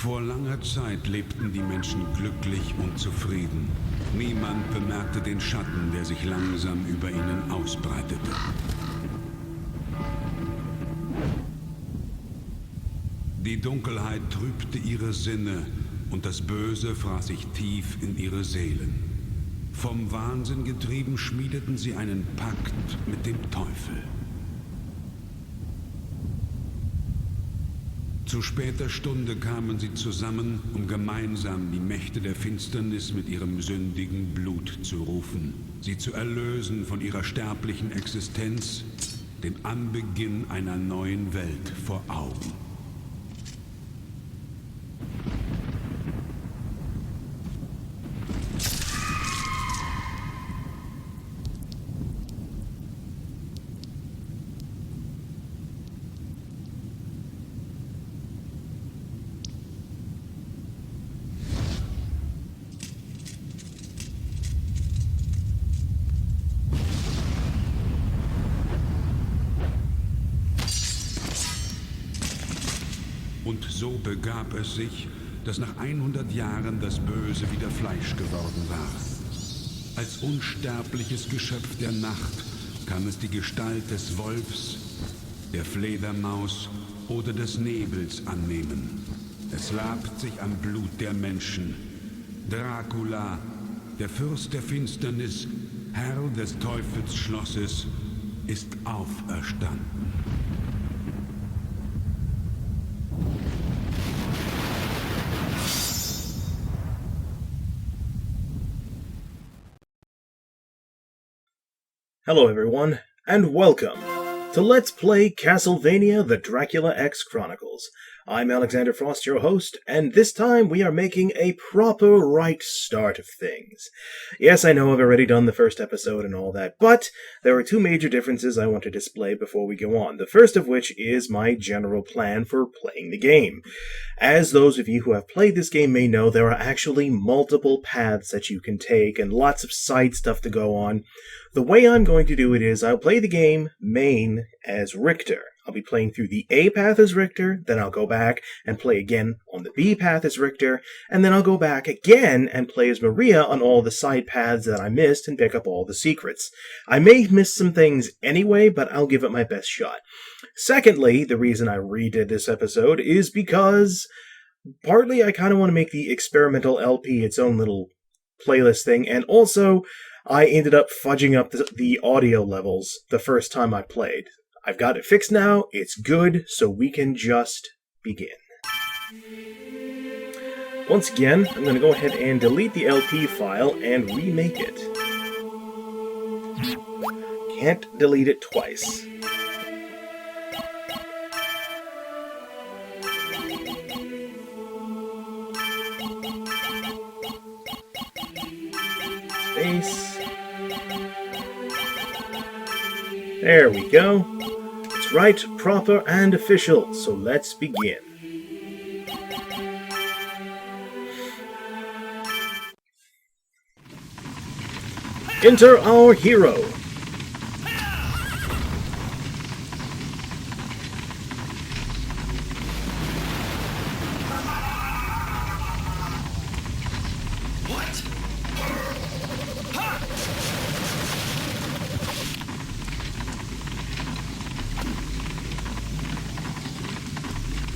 Vor langer Zeit lebten die Menschen glücklich und zufrieden. Niemand bemerkte den Schatten, der sich langsam über ihnen ausbreitete. Die Dunkelheit trübte ihre Sinne und das Böse fraß sich tief in ihre Seelen. Vom Wahnsinn getrieben schmiedeten sie einen Pakt mit dem Teufel. Zu später Stunde kamen sie zusammen, um gemeinsam die Mächte der Finsternis mit ihrem sündigen Blut zu rufen, sie zu erlösen von ihrer sterblichen Existenz, den Anbeginn einer neuen Welt vor Augen. Und so begab es sich, dass nach 100 Jahren das Böse wieder Fleisch geworden war. Als unsterbliches Geschöpf der Nacht kann es die Gestalt des Wolfs, der Fledermaus oder des Nebels annehmen. Es labt sich am Blut der Menschen. Dracula, der Fürst der Finsternis, Herr des Teufelsschlosses, ist auferstanden. Hello everyone, and welcome to Let's Play Castlevania the Dracula X Chronicles. I'm Alexander Frost, your host, and this time we are making a proper right start of things. Yes, I know I've already done the first episode and all that, but there are two major differences I want to display before we go on. The first of which is my general plan for playing the game. As those of you who have played this game may know, there are actually multiple paths that you can take and lots of side stuff to go on. The way I'm going to do it is I'll play the game main as Richter. I'll be playing through the A path as Richter, then I'll go back and play again on the B path as Richter, and then I'll go back again and play as Maria on all the side paths that I missed and pick up all the secrets. I may miss some things anyway, but I'll give it my best shot. Secondly, the reason I redid this episode is because partly I kind of want to make the experimental LP its own little playlist thing, and also I ended up fudging up the audio levels the first time I played. I've got it fixed now, it's good, so we can just begin. Once again, I'm going to go ahead and delete the LP file and remake it. Can't delete it twice. Space. There we go. It's right, proper, and official, so let's begin. Enter our hero.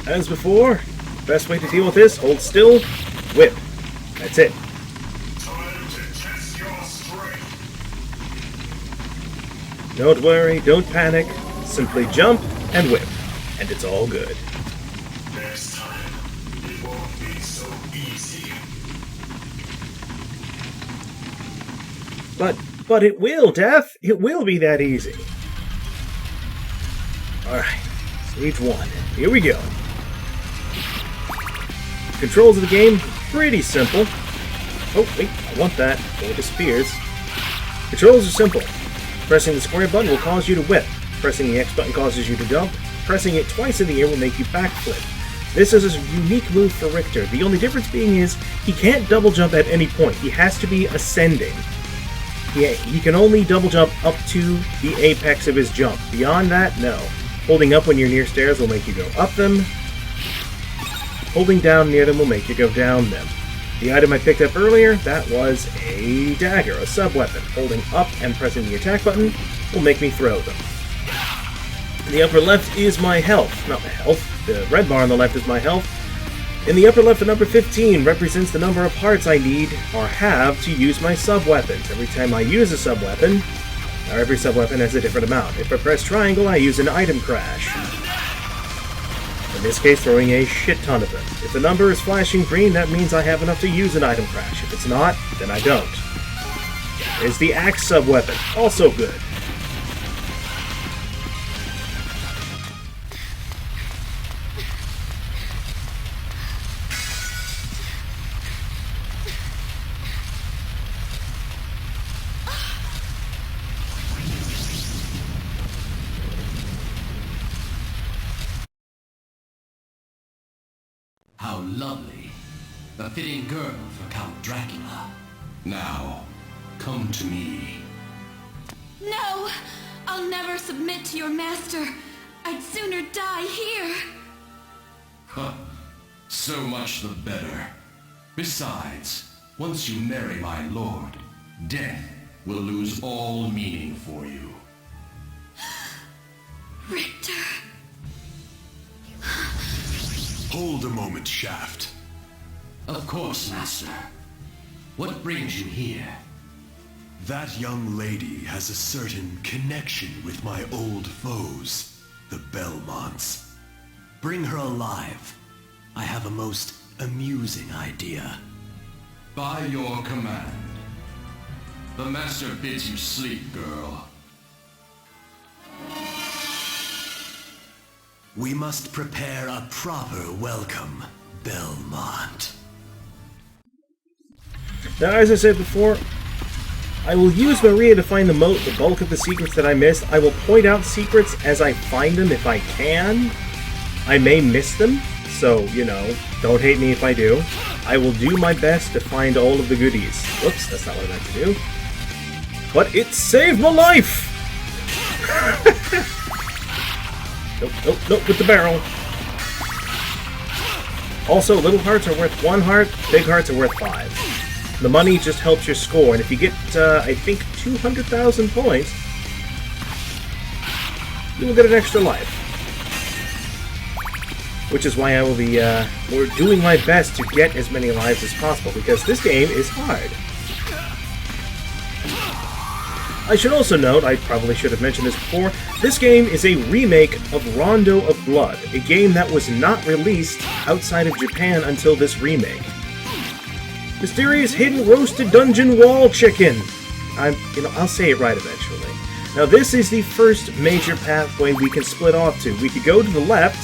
As before, best way to deal with this, hold still, whip. That's it. Time to test your strength. Don't worry, don't panic. Simply jump and whip, and it's all good. Next time, it won't be so easy. But it will, Death. It will be that easy. Alright, stage 1. Here we go. Controls of the game, pretty simple. Oh, wait, I want that, or it disappears. Controls are simple. Pressing the square button will cause you to whip. Pressing the X button causes you to jump. Pressing it twice in the air will make you backflip. This is a unique move for Richter. The only difference being is, he can't double jump at any point. He has to be ascending. He can only double jump up to the apex of his jump. Beyond that, no. Holding up when you're near stairs will make you go up them. Holding down near them will make you go down them. The item I picked up earlier, that was a dagger, a sub-weapon. Holding up and pressing the attack button will make me throw them. In the upper left is my health. Not my health. The red bar on the left is my health. In the upper left, the number 15 represents the number of hearts I need or have to use my sub-weapons. Every time I use a sub-weapon, or every sub-weapon has a different amount. If I press triangle, I use an item crash. In this case, throwing a shit ton of them. If the number is flashing green, that means I have enough to use an item crash. If it's not, then I don't. There's the axe sub-weapon. Also good. How lovely. A fitting girl for Count Dracula. Now, come to me. No! I'll never submit to your master. I'd sooner die here. Huh. So much the better. Besides, once you marry my lord, death will lose all meaning for you. Richter. Hold a moment, Shaft. Of course, Master. What brings you here? That young lady has a certain connection with my old foes, the Belmonts. Bring her alive. I have a most amusing idea. By your command. The Master bids you sleep, girl. We must prepare a proper welcome, Belmont. Now, as I said before, I will use Maria to find the bulk of the secrets that I missed. I will point out secrets as I find them if I can. I may miss them, so, you know, don't hate me if I do. I will do my best to find all of the goodies. Whoops, that's not what I meant to do. But it saved my life! Nope, with the barrel. Also, little hearts are worth 1 heart, big hearts are worth 5. The money just helps your score, and if you get, I think, 200,000 points, you will get an extra life. Which is why I will be, doing my best to get as many lives as possible, because this game is hard. I should also note, I probably should have mentioned this before, this game is a remake of Rondo of Blood, a game that was not released outside of Japan until this remake. Mysterious hidden roasted dungeon wall chicken! I'll say it right eventually. Now this is the first major pathway we can split off to. We could go to the left,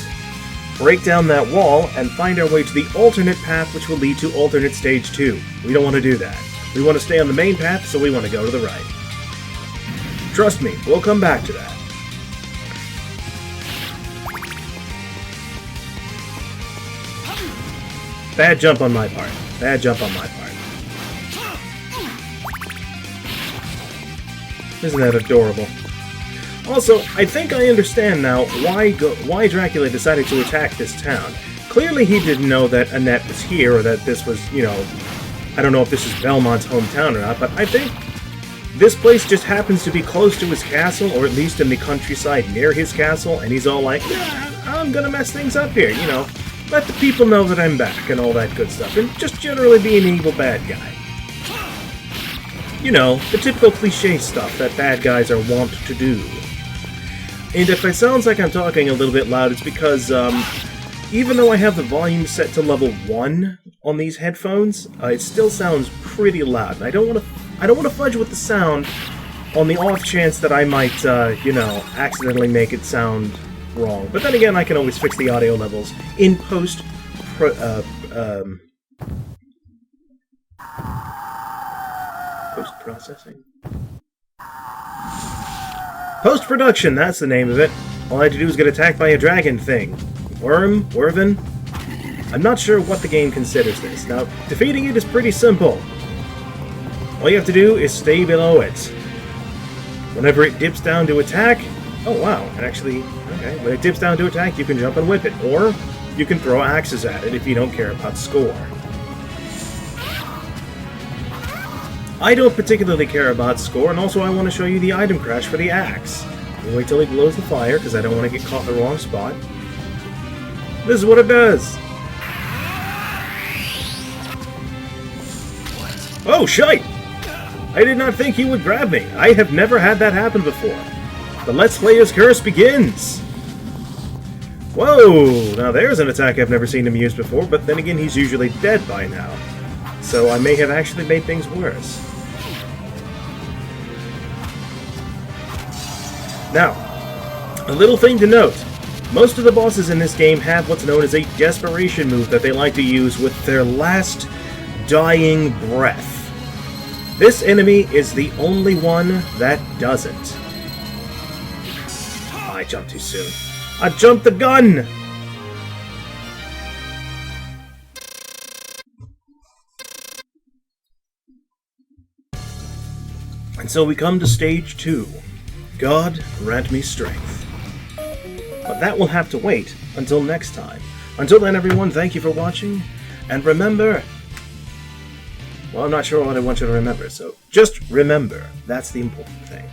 break down that wall, and find our way to the alternate path which will lead to alternate stage 2. We don't want to do that. We want to stay on the main path, so we want to go to the right. Trust me, we'll come back to that. Bad jump on my part. Bad jump on my part. Isn't that adorable? Also, I think I understand now why Dracula decided to attack this town. Clearly he didn't know that Annette was here, or that this was, you know... I don't know if this is Belmont's hometown or not, but I think this place just happens to be close to his castle, or at least in the countryside near his castle, and he's all like, yeah, I'm gonna mess things up here, you know. Let the people know that I'm back, and all that good stuff, and just generally be an evil bad guy. You know, the typical cliche stuff that bad guys are wont to do. And if it sounds like I'm talking a little bit loud, it's because, even though I have the volume set to level 1 on these headphones, it still sounds pretty loud, and I don't want to fudge with the sound on the off chance that I might, you know, accidentally make it sound wrong. But then again, I can always fix the audio levels in post-processing? Post-production, that's the name of it. All I had to do was get attacked by a dragon thing. Werven? I'm not sure what the game considers this. Now, defeating it is pretty simple. All you have to do is stay below it. Whenever it dips down to attack... Oh, wow. And actually... Okay, when it dips down to attack, you can jump and whip it. Or you can throw axes at it if you don't care about score. I don't particularly care about score, and also I want to show you the item crash for the axe. I'll wait till he blows the fire, because I don't want to get caught in the wrong spot. This is what it does! Oh, shite! I did not think he would grab me. I have never had that happen before. The Let's Player's Curse begins! Whoa! Now there's an attack I've never seen him use before, but then again he's usually dead by now. So I may have actually made things worse. Now, a little thing to note. Most of the bosses in this game have what's known as a desperation move that they like to use with their last dying breath. This enemy is the only one that doesn't. I jumped too soon. I jumped the gun! And so we come to stage 2. God grant me strength. But that will have to wait until next time. Until then, everyone, thank you for watching, and remember... Well, I'm not sure what I want you to remember, so just remember. That's the important thing.